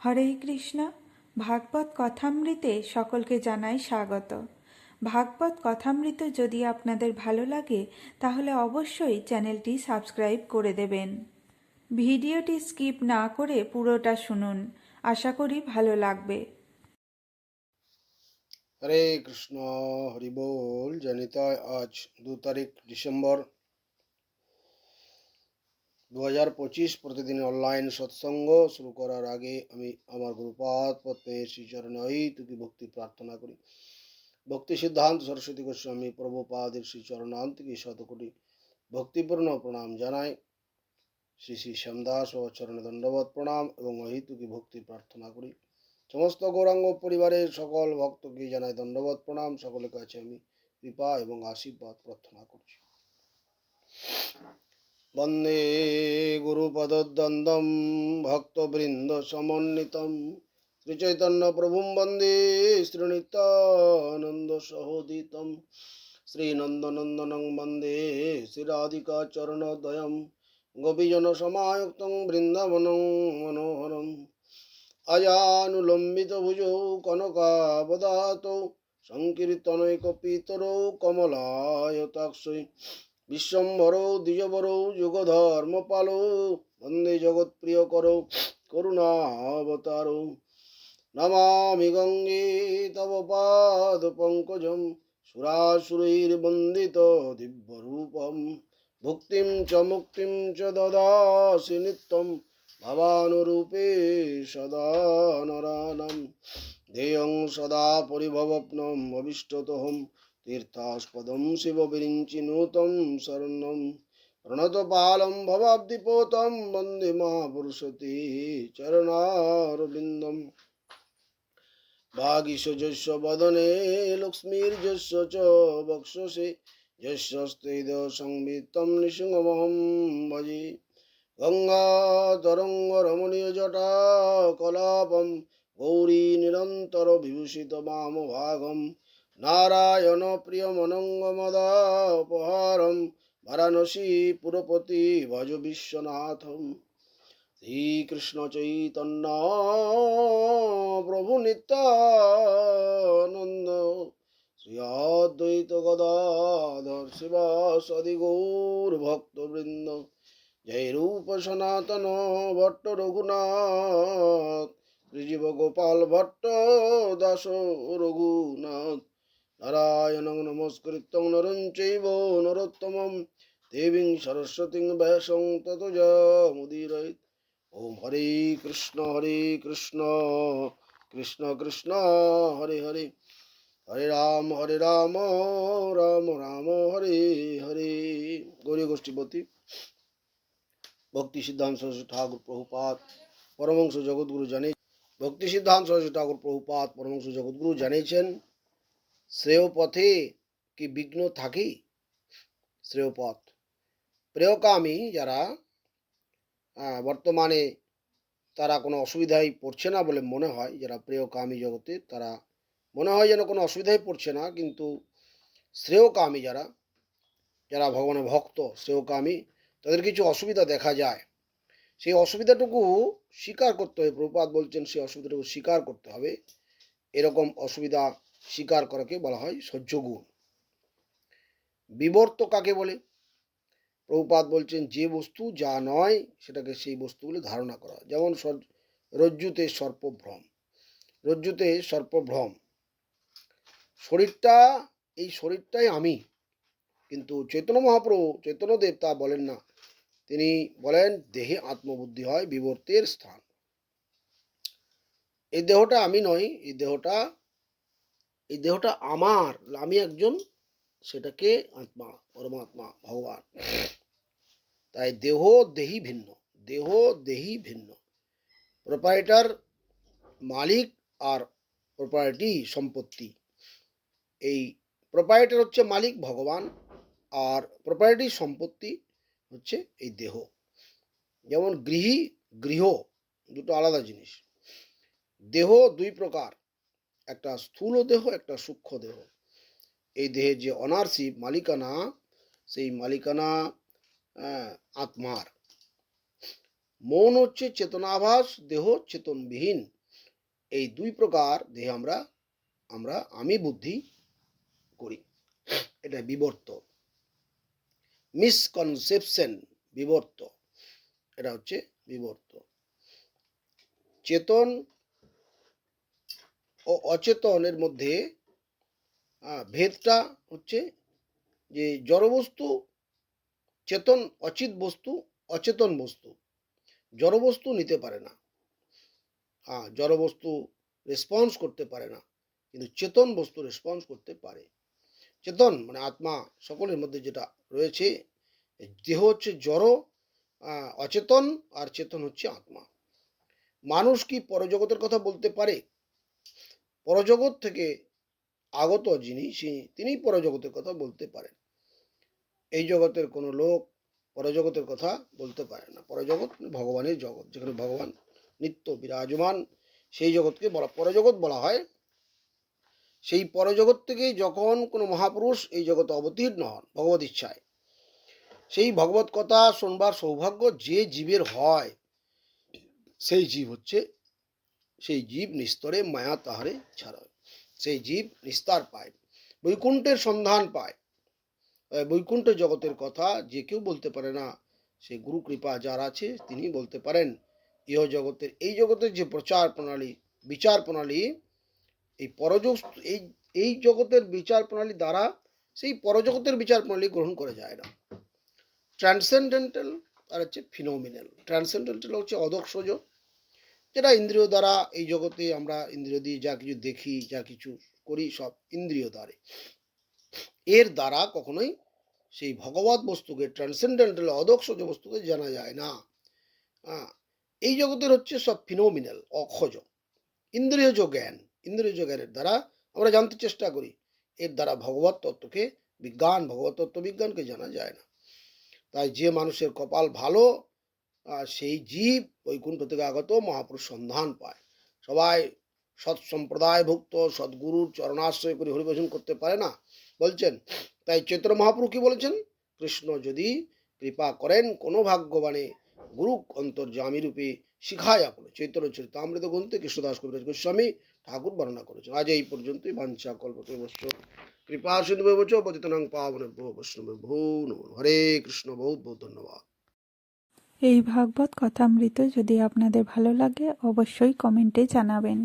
হরে কৃষ্ণ। ভাগবত কথামৃতে সকলকে জানাই স্বাগত। ভাগবত কথামৃত যদি আপনাদের ভালো লাগে তাহলে অবশ্যই চ্যানেলটি সাবস্ক্রাইব করে দেবেন। ভিডিওটি স্কিপ না করে পুরোটা শুনুন, আশা করি ভালো লাগবে। হরে কৃষ্ণ, হরি বল। জনিতায় আজ 2 তারিখ ডিসেম্বর 2025। প্রতিদিন অনলাইন সৎসঙ্গ শুরু করার আগে আমি আমার গুরুপাদ পদ্মে শ্রীচরণই তুকি ভক্তি প্রার্থনা করি। ভক্তি সিদ্ধান্ত সরস্বতী গোস্বামী প্রভুপাদের শ্রীচরণান্তিকে শতকোটি ভক্তিপূর্ণ প্রণাম জানাই। শ্রী শ্রী শ্যামদাস ও চরণে দণ্ডবত প্রণাম এবং অহিতুকি ভক্তি প্রার্থনা করি। সমস্ত গৌরাঙ্গ পরিবারের সকল ভক্তকে জানাই দণ্ডবত প্রণাম। সকলের কাছে আমি কৃপা এবং আশীর্বাদ প্রার্থনা করছি। বন্দে গুরুপদদ্বন্দ্বম ভক্তবৃন্দ সমন্বিতম শ্রীচৈতন্য প্রভুম বন্দে শ্রীনিত্যানন্দ সহোদিতম শ্রীনন্দনন্দনং বন্দে শ্রীরাধিকা চরণদ্বয়ম গোপীজন সমায়ুক্তং বৃন্দাবনং মনোহরম অজানুলম্বিত ভুজৌ কনকাবদাতৌ সংকীর্তনৈকপিতরৌ কমলায়তাক্ষৈ বিশ্বম্ভরৌ দ্বিজবরৌ যুগধর্মপালৌ বন্দে জগৎপ্রিয়করৌ করুণাবতারৌ নমামি গঙ্গে তব পাদপঙ্কজং সুরাসুরৈর্বন্দিত দিব্যরূপম ভুক্তিম চ মুক্তিম চ দদাসি নিত্যম ভবানুরূপে সদা নরানাম ध्येयं सदा परिभवप्नं भविष्यतोऽहं तीर्थास्पदं शिवविरिञ्चिनुतं शरणं प्रणतपालं भवाब्धिपोतं वन्दे महापुरुषते चरणारविन्दम् भागीशजस्य वदने लक्ष्मीर्यस्य च वक्षसि यस्यस्तेदसंवित्तं नृसिंहमहं भजे गङ्गातरङ्गरमणीयजटा कलापं गौरी निरन्तर विभूषित वामभागं नारायण प्रियमनङ्गमदापहारं वाराणसी पुरपति भज विश्वनाथं श्रीकृष्ण चैतन्य प्रभु नित्यानन्द श्री अद्वैत गदाधर शिवासादि गौरभक्तवृन्द जय रूप सनातन भट्ट रघुनाथ श्रीजीव गोपाल भट्ट दास रघुनाथ नारायण नमस्कृतं नरं चैव नरोत्तमं देवीं सरस्वतीं व्यासं ततो जयमुदीरयेत्। ओम हरे कृष्ण कृष्ण कृष्ण हरे हरे, हरे राम राम राम हरे हरे। गौरी गोष्ठीपति भक्ति सिद्धांत सरस्वती ठाकुर प्रभुपाद परमहंस जगद्गुरु জানে ভক্তি সিদ্ধান্ত সরস্বতী ঠাকুর প্রভুপাদ পরমহংস জগদ্গুরু জানিয়েছেন, শ্রেয় পথে কি বিঘ্ন থাকে? শ্রেয় পথ প্রেয়কামী যারা বর্তমানে তারা কোনো অসুবিধায় পড়ছে না বলে মনে হয়, যারা প্রেয়কামী জগতে তারা মনে হয় যেন কোনো অসুবিধায় পড়ছে না, কিন্তু শ্রেয়কামী যারা যারা ভগবানের ভক্ত শ্রেয়কামী তাদের কিছু অসুবিধা দেখা যায়। সেই অসুবিধাটুকু স্বীকার করতে হবে। প্রভুপাদ বলছেন সেই অসুবিধাটুকু স্বীকার করতে হবে। এরকম অসুবিধা স্বীকার করাকে বলা হয় সহ্য গুণ। বিবর্ত কাকে বলে? প্রভুপাদ বলছেন যে বস্তু যা নয় সেটাকে সেই বস্তু বলে ধারণা করা। যেমন রজ্জুতে সর্পভ্রম, রজ্জুতে সর্পভ্রম, শরীরটা এই শরীরটাই আমি, কিন্তু চৈতন্য মহাপ্রভু চৈতন্যদেব তা বলেন না। তিনি বলেন দেহে আত্মবুদ্ধি হয় বিবর্তের স্থান। এই দেহটা আমি নই, এই দেহটা আমার, আমি একজন, সেটাকে আত্মা পরমাত্মা ভগবান। তাই দেহ দেহি ভিন্ন, দেহ দেহি ভিন্ন। প্রপারেটার মালিক আর প্রপার্টি সম্পত্তি। এই প্রপারেটার হচ্ছে মালিক ভগবান, আর প্রপার্টি সম্পত্তি হচ্ছে এই দেহ। যেমন গৃহী গৃহ দুটো আলাদা জিনিস। দেহ দুই প্রকার, একটা স্থূল দেহ, একটা সূক্ষ্ম দেহ। এই দেহের যে অনারশিপ মালিকানা, সেই মালিকানা আত্মার। মন হচ্ছে চেতনাভাস, দেহ চেতনবিহীন। এই দুই প্রকার দেহে আমরা আমি বুদ্ধি করি। এটা বিবর্ত, মিসকনসেপশন, বিবর্ত। এটা হচ্ছে বিবর্ত। চেতন ও অচেতনের মধ্যে ভেদটা হচ্ছে যে জড়বস্তু চেতন, অচিত বস্তু, অচেতন বস্তু। জড়বস্তু নিতে পারে না, জড়বস্তু রেসপন্স করতে পারে না, কিন্তু চেতন বস্তু রেসপন্স করতে পারে। চেতন মানে আত্মা, সকলের মধ্যে যেটা রয়েছে, দেহ হচ্ছে জড়, অচেতন, আর চেতন হচ্ছে আত্মা। মানুষ কি পরজগতের কথা বলতে পারে? পরজগৎ থেকে আগত যিনি তিনি পরজগতের কথা বলতে পারেন। এই জগতের কোনো লোক পরজগতের কথা বলতে পারে না। পরজগৎ ভগবানের জগৎ, যেখানে ভগবান নিত্য বিরাজমান, সেই জগৎকে পরজগৎ বলা হয়। সেই পরজগৎ থেকে যখন কোনো মহাপুরুষ এই জগতে অবতীর্ণ হন ভগবত ইচ্ছায়, সেই ভগবত কথা শোনবার সৌভাগ্য যে জীবের হয়, সেই জীব নিস্তরে মায়া তাহারে ছাড়ায়। সেই জীব নিস্তার পায়, বৈকুণ্ঠের সন্ধান পায়। বৈকুণ্ঠ জগতের কথা যে কেউ বলতে পারে না, সে গুরু কৃপা যার আছে তিনি বলতে পারেন। ইহ জগতের, এই জগতের যে প্রচার প্রণালী, বিচার প্রণালী, এই এই জগতের বিচার প্রণালী দ্বারা সেই পরজগতের বিচার প্রণালী গ্রহণ করা যায় না। ট্রান্সেন্ডেন্টাল আর হচ্ছে ফিনোমিনাল। ট্রান্সেন্ডেন্টাল হচ্ছে অদর্শজ, যেটা ইন্দ্রিয় দ্বারা এই জগতে আমরা ইন্দ্রিয় দিয়ে যা কিছু দেখি, যা কিছু করি, সব ইন্দ্রিয় দ্বারে। এর দ্বারা কখনোই সেই ভগবত বস্তুকে, ট্রান্সেন্ডেন্টাল অদর্শজ বস্তুকে জানা যায় না। এই জগতের হচ্ছে সব ফিনোমিনাল, অক্ষজ। ইন্দ্রিয়জ জ্ঞান, ইন্দ্রিয়জ জ্ঞানের দ্বারা আমরা জানতে চেষ্টা করি। এর দ্বারা ভগবত তত্ত্বকে, ভগবত তত্ত্ব বিজ্ঞানকে জানা যায় না। তাই যে মানুষের কপাল ভালো, সেই জীব বৈকুণ্ঠ থেকে আগত মহাপুরুষ সন্ধান পায়। সবাই সৎ সম্প্রদায়ভুক্ত সদ্গুরুর চরণাশ্রয় করে হরিভজন করতে পারে না, বলছেন। তাই চৈতন্য মহাপ্রভু কি বলেছেন? কৃষ্ণ যদি কৃপা করেন কোনো ভাগ্যবানে, গুরু অন্তর্যামী রূপে শিখায় আপনি। চৈতন্য চরিতামৃত গ্রন্থে কৃষ্ণদাস কবিরাজ গোস্বামী ঠাকুর বর্ণনা করেছেন। আজ এই পর্যন্তই। বাঞ্ছা কল্পতরুশ্চ কৃপা সিন্ধুভ্যশ্চ পতিতানাং পাবনেভ্যো বৈষ্ণবেভ্যো নমো। হরে কৃষ্ণ। বহুত বহুত ধন্যবাদ। এই ভাগবত কথামৃত যদি আপনাদের ভালো লাগে অবশ্যই কমেন্টে জানাবেন।